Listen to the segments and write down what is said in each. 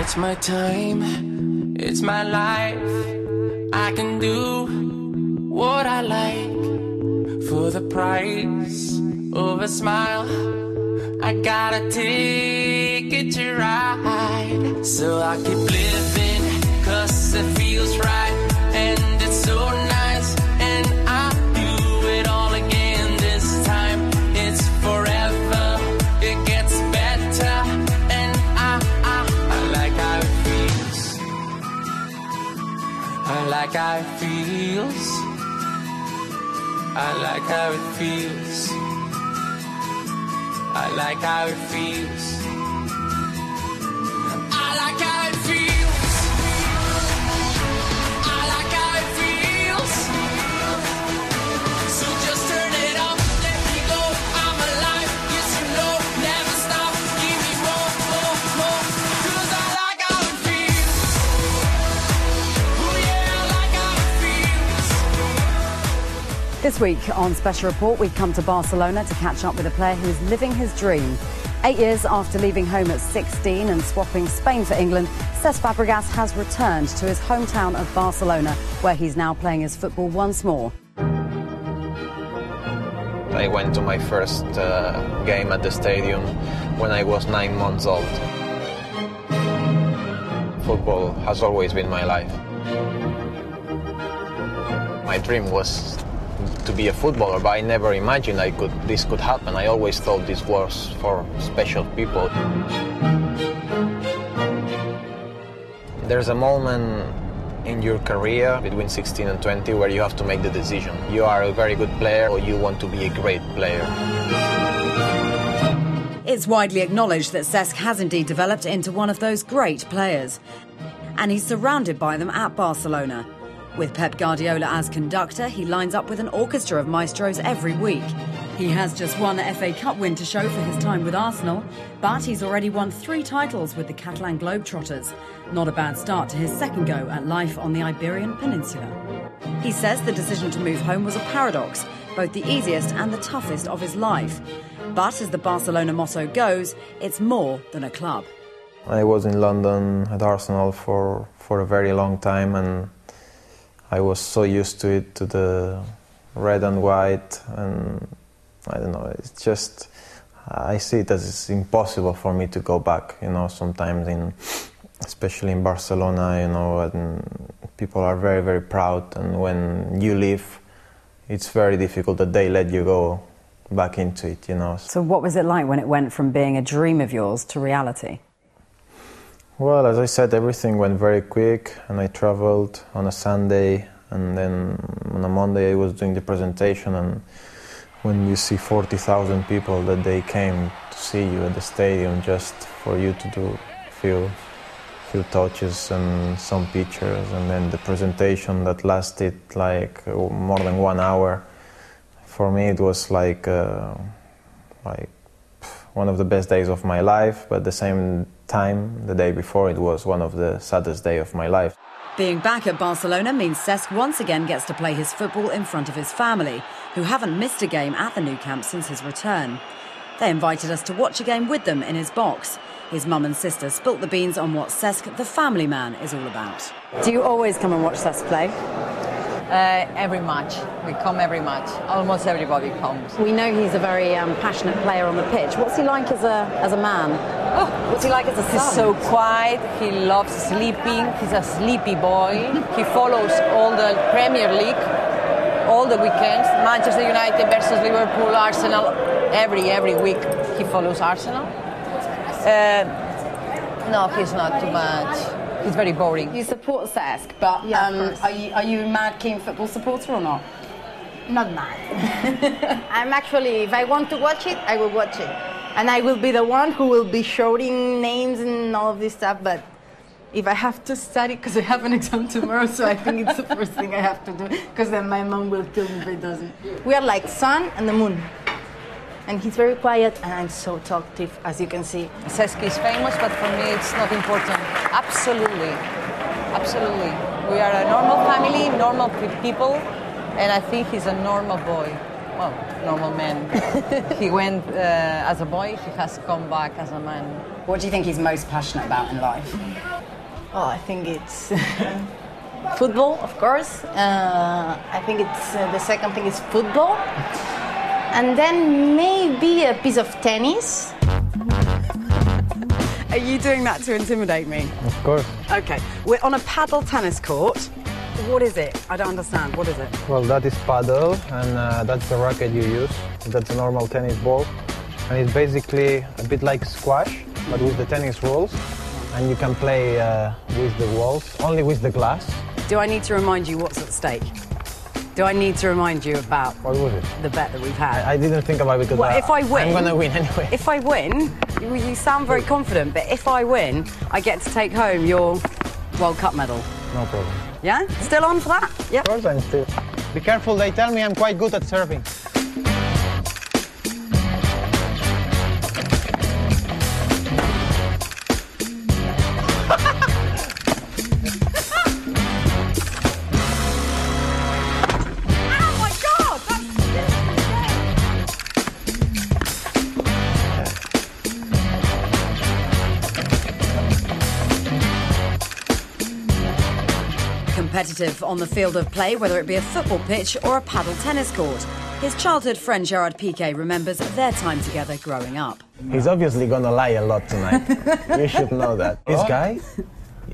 It's my time, it's my life. I can do what I like for the price of a smile. I got a ticket to ride, so I keep living, 'cause it feels right, and it's so nice, and I do it all again this time. It's forever, it gets better, and I like how it feels. I like how it feels. I like how it feels. I like how it feels. I like how it feels. I like how it feels. So just turn it up, let me go. I'm alive, yes you know, never stop. Give me more, more, more, 'cause I like how it feels. Oh yeah, I like how it feels. This week on Special Report, we come to Barcelona to catch up with a player who is living his dream. 8 years after leaving home at 16 and swapping Spain for England, Cesc has returned to his hometown of Barcelona, where he's now playing his football once more. I went to my first game at the stadium when I was 9 months old. Football has always been my life. My dream was to be a footballer, but I never imagined this could happen. I always thought this was for special people. There's a moment in your career between 16 and 20 where you have to make the decision. You are a very good player, or you want to be a great player. It's widely acknowledged that Cesc has indeed developed into one of those great players. And he's surrounded by them at Barcelona. With Pep Guardiola as conductor, he lines up with an orchestra of maestros every week. He has just one FA Cup win to show for his time with Arsenal, but he's already won 3 titles with the Catalan Globetrotters. Not a bad start to his second go at life on the Iberian Peninsula. He says the decision to move home was a paradox, both the easiest and the toughest of his life. But as the Barcelona motto goes, it's more than a club. I was in London at Arsenal for a very long time, and I was so used to it, to the red and white, and I don't know, it's just, I see it as it's impossible for me to go back, sometimes especially in Barcelona, and people are very, very proud, and when you leave, it's very difficult that they let you go back into it, So what was it like when it went from being a dream of yours to reality? Well, as I said, everything went very quick, and I traveled on a Sunday, and then on a Monday I was doing the presentation, and when you see 40,000 people that they came to see you at the stadium just for you to do few touches and some pictures, and then the presentation that lasted like more than 1 hour, for me it was like one of the best days of my life, but at the same time, the day before, it was one of the saddest days of my life. Being back at Barcelona means Cesc once again gets to play his football in front of his family, who haven't missed a game at the Nou Camp since his return. They invited us to watch a game with them in his box. His mum and sister spilt the beans on what Cesc, the family man, is all about. Do you always come and watch Cesc play? Every match. We come every match. Almost everybody comes. We know he's a very passionate player on the pitch. What's he like as a man? Oh, what's he like as a son? He's so quiet. He loves sleeping. He's a sleepy boy. He follows all the Premier League, all the weekends. Manchester United versus Liverpool, Arsenal. Every week he follows Arsenal. No, he's not too much. He's very boring. You support Cesc, but are you a mad keen football supporter or not? Not mad. I'm actually, if I want to watch it, I will watch it. And I will be the one who will be shouting names and all of this stuff, but if I have to study, because I have an exam tomorrow, so I think it's the first thing I have to do, because then my mom will kill me if it doesn't. We are like sun and the moon. And he's very quiet, and I'm so talkative, as you can see. Cesc is famous, but for me it's not important. Absolutely. Absolutely. We are a normal family, normal people, and I think he's a normal boy. Well, normal man. He went as a boy, he has come back as a man. What do you think he's most passionate about in life? Oh, I think it's football, of course. I think it's the second thing is football. And then maybe a piece of tennis. Are you doing that to intimidate me? Of course. Okay, we're on a paddle tennis court. What is it? I don't understand. What is it? Well, that is paddle, and that's the racket you use. That's a normal tennis ball. And it's basically a bit like squash, but with the tennis rules. And you can play with the walls, only with the glass. Do I need to remind you what's at stake? Do I need to remind you about What was it? the bet that we've had? I didn't think about it because Well, if I win, I'm going to win anyway. If I win, you sound very confident, but if I win, I get to take home your World Cup medal. No problem. Yeah? Still on for that? Yep. Of course I'm still. Be careful, they tell me I'm quite good at serving. Competitive on the field of play, whether it be a football pitch or a paddle tennis court. His childhood friend Gerard Piqué remembers their time together growing up. He's obviously going to lie a lot tonight. You should know that. This guy,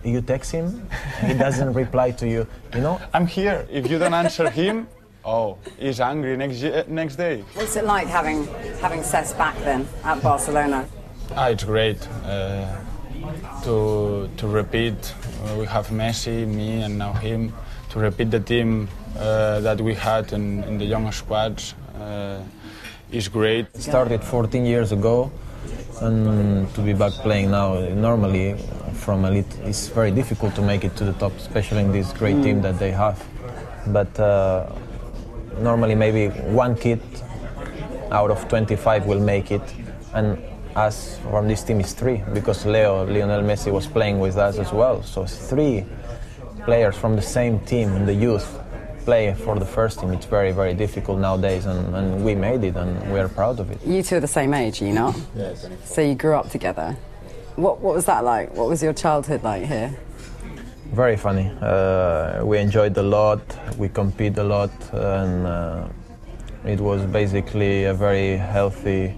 you text him, he doesn't reply to you. You know? I'm here. If you don't answer him, oh, he's angry next day. What's it like having Cesc back then at Barcelona? It's great to repeat. We have Messi, me, and now him. To repeat the team that we had in the young squads is great. It started 14 years ago, and to be back playing now, normally from elite, it's very difficult to make it to the top, especially in this great team that they have. But normally maybe one kid out of 25 will make it, and us from this team is 3, because Lionel Messi was playing with us as well. So 3 players from the same team in the youth play for the first team. It's very, very difficult nowadays, and we made it, and we are proud of it. You two are the same age, are you not? Yes. So you grew up together. What was that like? What was your childhood like here? Very funny. We enjoyed a lot, we compete a lot, and it was basically a very healthy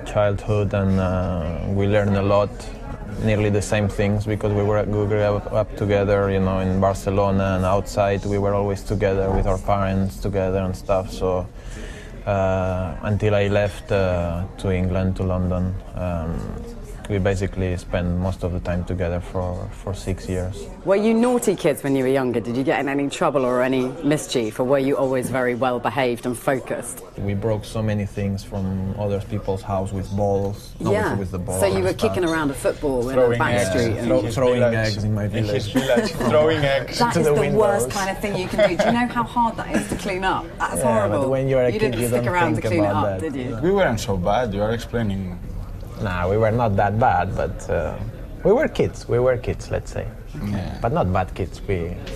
childhood, and we learned a lot, nearly the same things, because we grew up together, you know, in Barcelona and outside. We were always together with our parents together and stuff. So until I left to England, to London, we basically spent most of the time together for 6 years. Were you naughty kids when you were younger? Did you get in any trouble or any mischief, or were you always very well behaved and focused? We broke so many things from other people's house with balls. Yeah. With the ball. So you were kicking around a football in a back street. And throwing eggs in my In his village. village, throwing eggs. that to is the the worst windows. kind of thing you can do. Do you know how hard that is to clean up? That's Yeah, horrible. but when you're a you kid, didn't you stick don't around to think clean it about up, that. did you? We weren't so bad. You are explaining. Nah, we were not that bad, but we were kids. We were kids, let's say. Yeah. But not bad kids.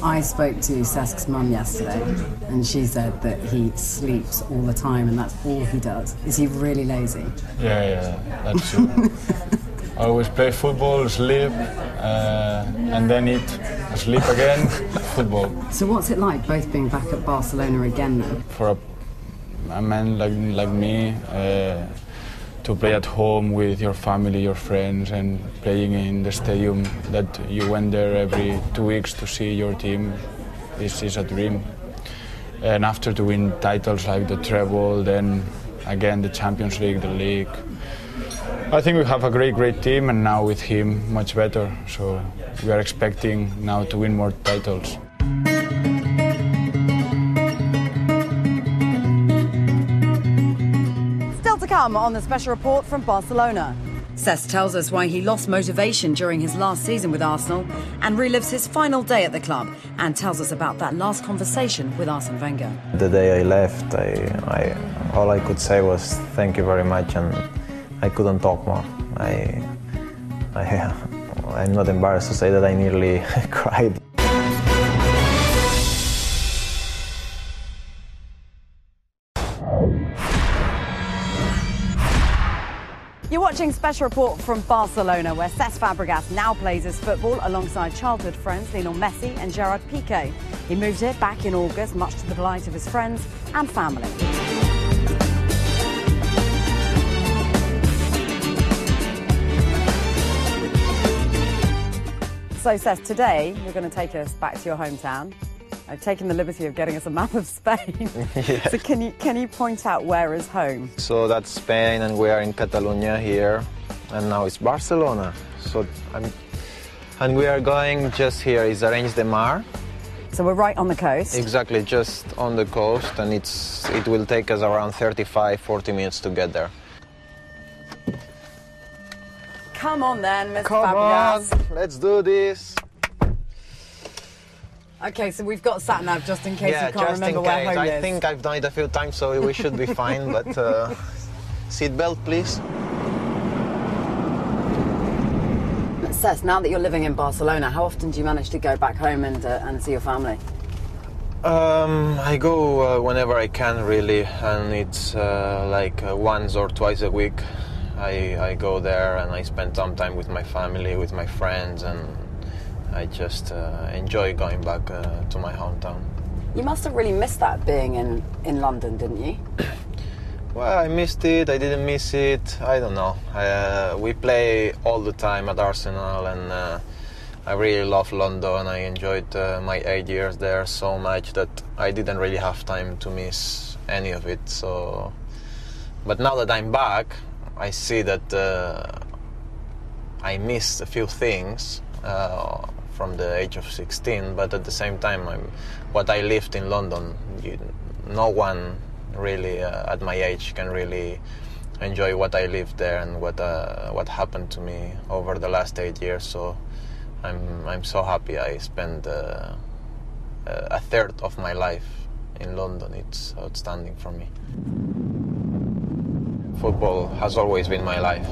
I spoke to Cesc's mum yesterday, and she said that he sleeps all the time, and that's all he does. Is he really lazy? Yeah, that's true. Always play football, sleep, and then eat, sleep again, football. So what's it like both being back at Barcelona again then? For a man like me, to play at home with your family, your friends, and playing in the stadium that you went there every 2 weeks to see your team, this is a dream. And after to win titles like the treble, then again the Champions League, the league, I think we have a great team, and now with him much better. So we are expecting now to win more titles. Still to come on the special report from Barcelona. Cesc tells us why he lost motivation during his last season with Arsenal and relives his final day at the club, and tells us about that last conversation with Arsene Wenger. The day I left, all I could say was thank you very much, and I couldn't talk more. I'm not embarrassed to say that I nearly cried. You're watching Special Report from Barcelona, where Cesc Fabregas now plays his football alongside childhood friends Lionel Messi and Gerard Piqué. He moved here back in August, much to the delight of his friends and family. So Cesc, today you're going to take us back to your hometown. I've taken the liberty of getting us a map of Spain. Yeah. So can you point out where is home? So that's Spain, and we are in Catalonia here, and now it's Barcelona. So and we are going just here is Arenys de Mar. So we're right on the coast. Exactly, just on the coast, and it will take us around 35-40 minutes to get there. Come on then, Mr. Come Fabregas. on, let's do this. Okay, so we've got sat-nav just in case you can't remember where home is. I think I've done it a few times, so we should be fine, but seatbelt, please. Cesc, now that you're living in Barcelona, how often do you manage to go back home and see your family? I go whenever I can, really, and it's like once or twice a week. I go there and I spend some time with my family, with my friends, and I just enjoy going back to my hometown. You must have really missed that being in London, didn't you? Well, I missed it, I didn't miss it, I don't know. We play all the time at Arsenal, and I really love London. I enjoyed my 8 years there so much that I didn't really have time to miss any of it. So, but now that I'm back, I see that I missed a few things from the age of 16, but at the same time, what I lived in London, no one really at my age can really enjoy what I lived there and what happened to me over the last 8 years. So I'm so happy I spent a third of my life in London. It's outstanding for me. Football has always been my life.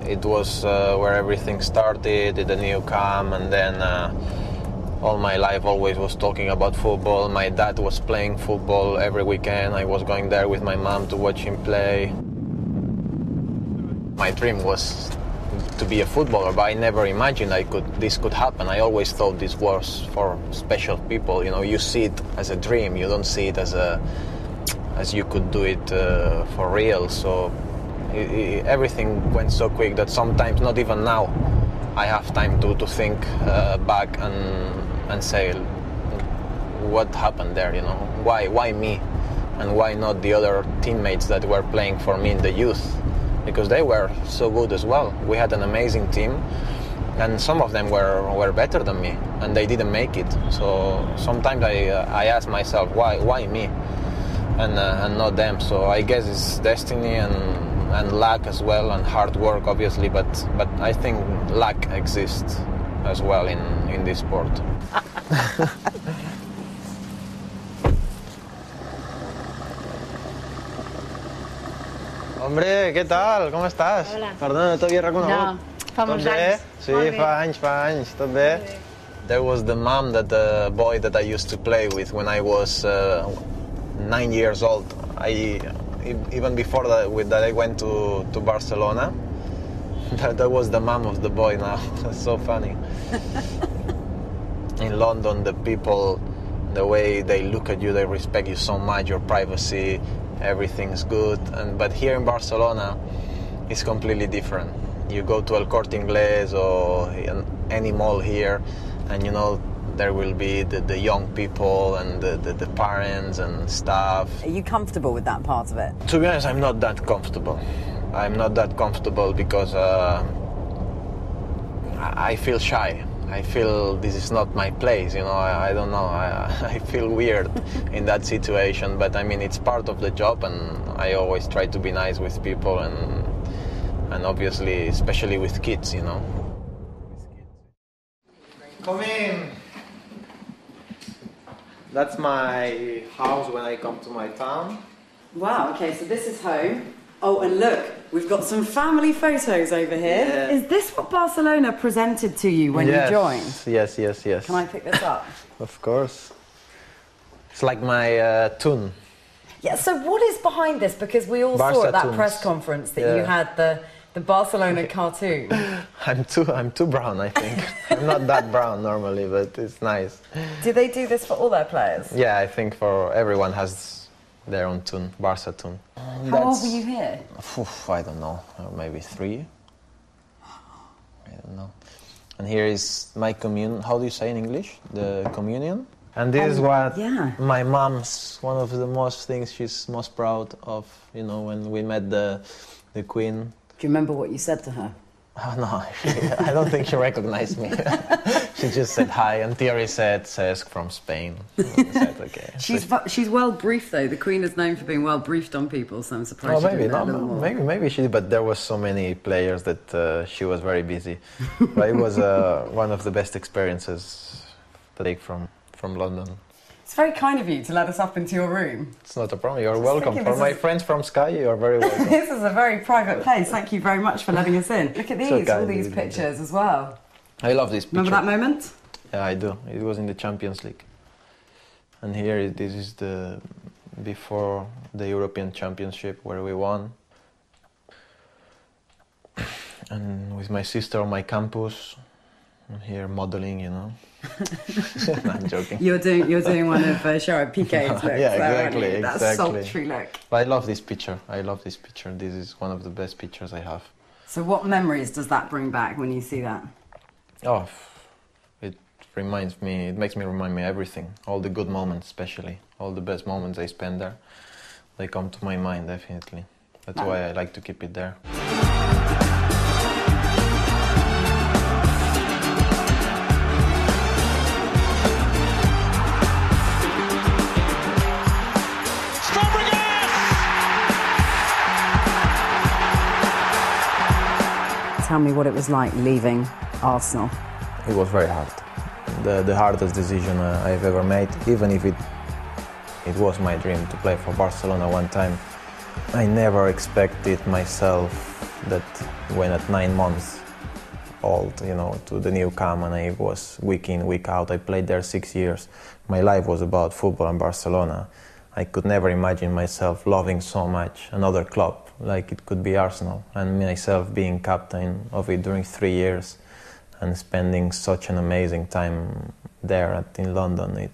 It was where everything started in the new camp, and then all my life always was talking about football. My dad was playing football every weekend. I was going there with my mom to watch him play. My dream was to be a footballer, but I never imagined this could happen. I always thought this was for special people. You know, you see it as a dream. You don't see it as you could do it for real. So everything went so quick that sometimes, not even now, I have time to think back and say, what happened there, you know? Why me? And why not the other teammates that were playing for me in the youth? Because they were so good as well. We had an amazing team, and some of them were better than me, and they didn't make it. So sometimes I ask myself, why me? And not them. So I guess it's destiny and luck as well, and hard work, obviously, but I think luck exists as well in this sport. Hombre, què tal? Com estàs? Hola. Perdona, no t'havia reconegut. No, fa molts anys. Sí, fa anys, tot bé? There was the mom that the boy that I used to play with when I was 9 years old. Even before that I went to Barcelona. That was the mom of the boy now. That's so funny. In London, the people, the way they look at you, they respect you so much, your privacy, everything's good. But here in Barcelona, it's completely different. You go to El Corte Inglés or any mall here, and you know, there will be the young people and the parents and stuff. Are you comfortable with that part of it? To be honest, I'm not that comfortable. I'm not that comfortable because I feel shy. I feel this is not my place, you know, I don't know, I feel weird in that situation, but I mean, it's part of the job, and I always try to be nice with people, and obviously, especially with kids, you know. Come in! That's my house when I come to my town. Wow, okay, so this is home. Oh, and look, we've got some family photos over here. Yeah. Is this what Barcelona presented to you when you joined? Yes. Can I pick this up? Of course. It's like my tune. Yeah, so what is behind this? Because we all saw at that press conference that you had the Barcelona cartoon. I'm too brown, I think. I'm not that brown normally, but it's nice. Do they do this for all their players? Yeah, I think for everyone has their own tune, Barca tune. How old were you here? I don't know, maybe 3. I don't know. And here is my communion. How do you say in English? The communion. And this is what my mom's, one of the most things she's most proud of, you know, when we met the Queen. Do you remember what you said to her? Oh, no, I don't think she recognized me. She just said hi, and Thierry said Cesc from Spain. I said, okay. She's well briefed though. The Queen is known for being well briefed on people, so I'm surprised. Maybe she did, but there was so many players that she was very busy. But it was one of the best experiences to take from London. It's very kind of you to let us up into your room. It's not a problem. You're welcome. For my friends from Sky, you're very welcome. This is a very private place. Thank you very much for letting us in. Look at these, all these pictures as well. I love this picture. Remember that moment? Yeah, I do. It was in the Champions League. And here, this is before the European Championship where we won. And with my sister on my campus, I'm here modeling, you know. No, I'm joking. You're doing one of Sharad Piqué's looks. Yeah, exactly. That sultry look. But I love this picture. This is one of the best pictures I have. So what memories does that bring back when you see that? Oh, it makes me remind me everything. All the good moments, especially. All the best moments I spent there. They come to my mind, definitely. That's why I like to keep it there. Tell me what it was like leaving Arsenal. It was very hard. The hardest decision I've ever made, even if it was my dream to play for Barcelona one time. I never expected myself that when at 9 months old, you know, to the new camp, and I was week in, week out. I played there 6 years. My life was about football and Barcelona. I could never imagine myself loving so much another club, like it could be Arsenal, and myself being captain of it during 3 years and spending such an amazing time there in London.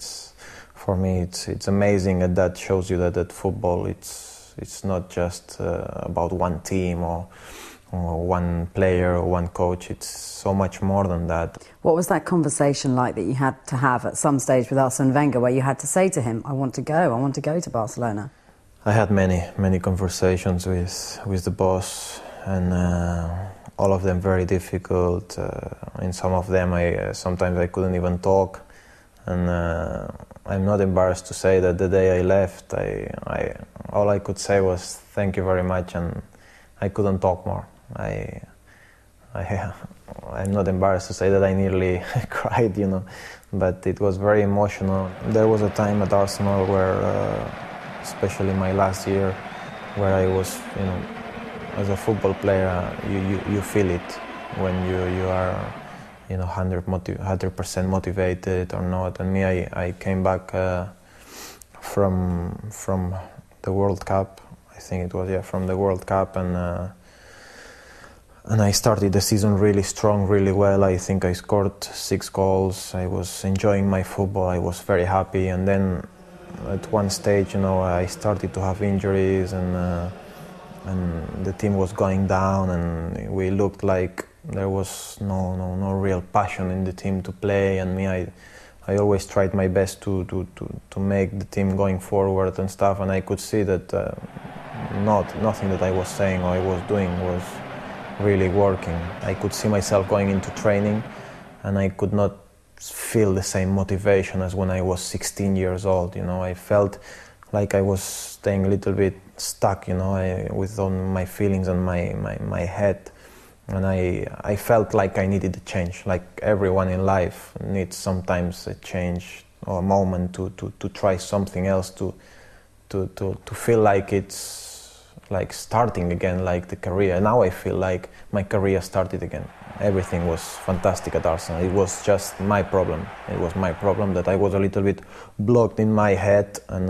For me, it's amazing, and that shows you that football, it's not just about one team or one player or one coach. It's so much more than that. What was that conversation like that you had to have at some stage with Arsene Wenger, where you had to say to him, I want to go to Barcelona? I had many conversations with the boss, and all of them very difficult. In some of them, sometimes I couldn't even talk, and I'm not embarrassed to say that the day I left, all I could say was thank you very much, and I couldn't talk more. I'm not embarrassed to say that I nearly cried, you know, but it was very emotional. There was a time at Arsenal where, especially my last year, where I was, you know, as a football player, you feel it when you are, you know, 100% motivated or not. And me, I came back from the World Cup. I think it was, from the World Cup, and I started the season really strong, really well. I think I scored 6 goals. I was enjoying my football. I was very happy. And then at one stage, you know, I started to have injuries, and the team was going down, and we looked like there was no real passion in the team to play. And me, I always tried my best to make the team going forward and stuff. And I could see that nothing that I was saying or I was doing was really working. I could see myself going into training, and I could not feel the same motivation as when I was 16 years old. You know, I felt like I was staying a little bit stuck, you know, with all my feelings and my head. And I felt like I needed a change, like everyone in life needs sometimes a change or a moment to try something else, to feel like it's like starting again, like the career. Now I feel like my career started again. Everything was fantastic at Arsenal. It was just my problem. It was my problem that I was a little bit blocked in my head, and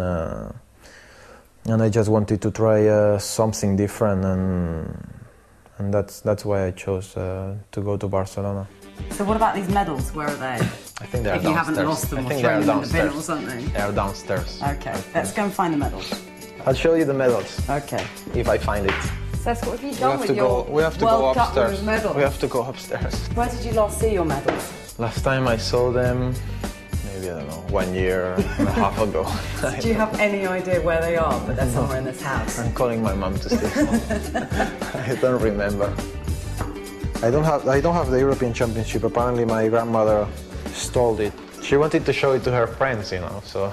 And I just wanted to try something different, and that's why I chose to go to Barcelona. So what about these medals? Where are they? I think they are if you downstairs. haven't lost them I or think thrown they are them in the bin or downstairs. something. They are downstairs. Okay, let's go and find the medals. I'll show you the medals Okay. if I find it. Cesc, what have you done with your We have to World go Cup upstairs. medals? We have to go upstairs. Where did you last see your medals? Last time I saw them, maybe, I don't know, 1 year and a half ago. Do you have any idea where they are? But they're somewhere in this house. I'm calling my mom to see. I don't remember. I don't have the European Championship. Apparently my grandmother stole it. She wanted to show it to her friends, you know, so...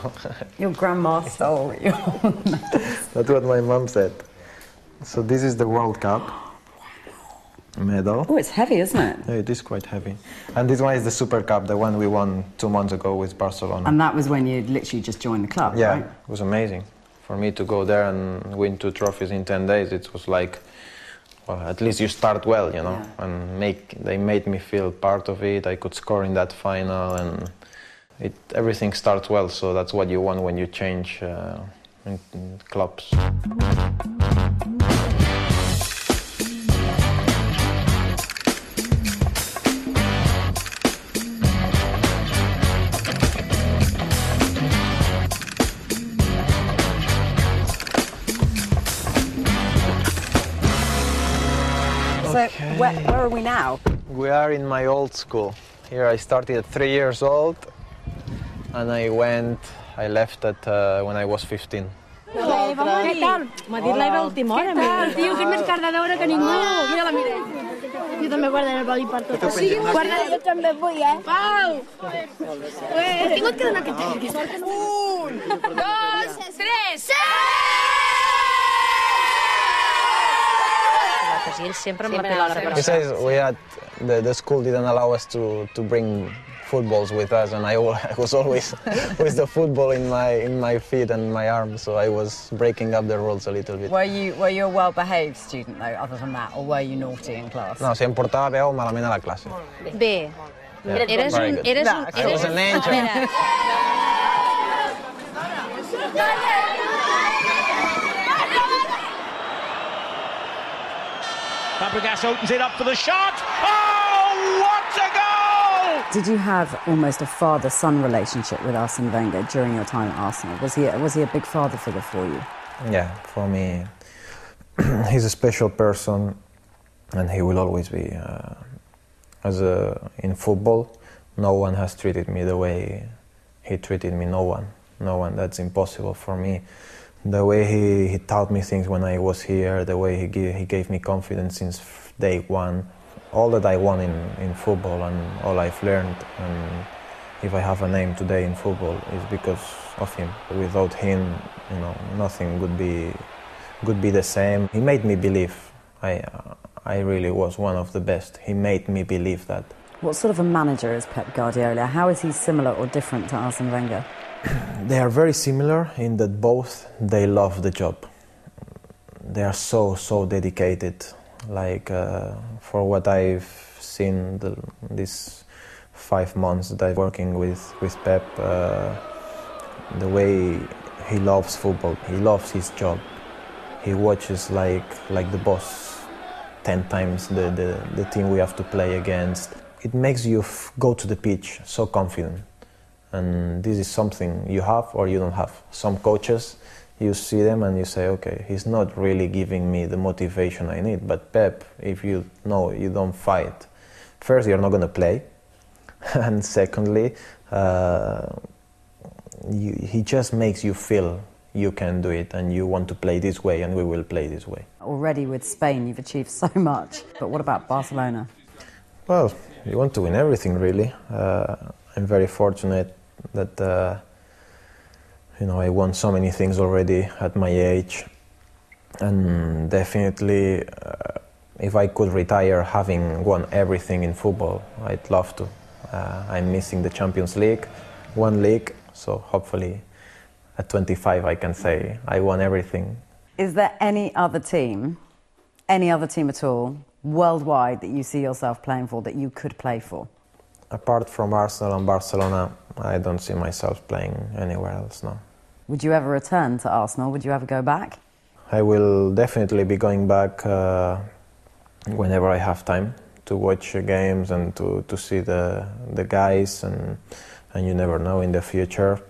Your grandma stole your medals. That's what my mom said. So this is the World Cup medal. Oh, it's heavy, isn't it? Yeah, it is quite heavy. And this one is the Super Cup, the one we won 2 months ago with Barcelona. And that was when you literally just joined the club, Yeah, right? it was amazing. For me to go there and win 2 trophies in 10 days, it was like, well, at least you start well, you know, Yeah. and they made me feel part of it. I could score in that final, and everything starts well, so that's what you want when you change in clubs. So where are we now? We are in my old school. Here I started at 3 years old, and I left at when I was 15. Què tal? M'ha dit l'Eva a última hora. Què tal? Tio, que és més cardadora que ningú. Mira la Mireia. Jo també guardaré el boli per tot. Sí, guardaré, jo també vull, Pau! He tingut que donar aquest temps. 1, 2, 3, I ell sempre amb la pilota per He says the school didn't allow us to bring footballs with us, and I was always with the football in my feet and my arms, so I was breaking up the rules a little bit. Were you a well-behaved student, though, other than that, or were you naughty in class? No, si em portava bé o malament a la classe. Bé, eres Very un... good. Eres No, un... I was an angel. Espera. Fabregas opens it up for the shot. Oh, what a goal! Did you have almost a father-son relationship with Arsene Wenger during your time at Arsenal? Was he a big father figure for you? Yeah, for me, he's a special person, and he will always be. In football, no one has treated me the way he treated me. No one. That's impossible for me. The way he taught me things when I was here, the way he gave me confidence since day one, all that I want in football and all I've learned, and if I have a name today in football, it's because of him. Without him, you know, nothing would be the same. He made me believe I really was one of the best. He made me believe that. What sort of a manager is Pep Guardiola? How is he similar or different to Arsene Wenger? They are very similar in that both they love the job. They are so dedicated. Like for what I've seen these 5 months that I'm working with Pep, the way he loves football, he loves his job. He watches like the boss 10 times the team we have to play against. It makes you go to the pitch so confident. And this is something you have or you don't have. Some coaches, you see them and you say, okay, he's not really giving me the motivation I need. But Pep, if you know you don't fight, first, you're not going to play. And secondly, he just makes you feel you can do it and you want to play this way and we will play this way. Already with Spain, you've achieved so much. But what about Barcelona? Well, you want to win everything, really. I'm very fortunate that I won so many things already at my age, and definitely if I could retire having won everything in football, I'd love to. I'm missing the Champions League, one league, so hopefully at 25 I can say I won everything. Is there any other team at all, worldwide, that you see yourself playing for, that you could play for? Apart from Arsenal and Barcelona, I don't see myself playing anywhere else now. Would you ever return to Arsenal? Would you ever go back? I will definitely be going back whenever I have time to watch games and to see the guys, and you never know in the future.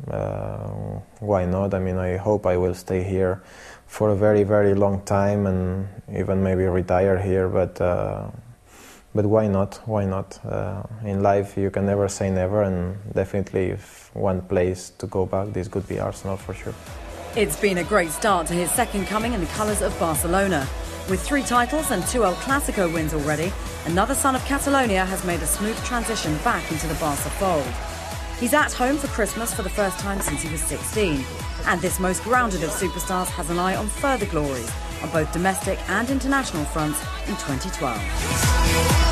Why not? I mean, I hope I will stay here for a very, very long time and even maybe retire here, but why not? Why not? In life you can never say never, and definitely if one place to go back, this could be Arsenal for sure. It's been a great start to his second coming in the colours of Barcelona. With 3 titles and 2 El Clasico wins already, another son of Catalonia has made a smooth transition back into the Barca fold. He's at home for Christmas for the first time since he was 16. And this most grounded of superstars has an eye on further glories on both domestic and international fronts in 2012.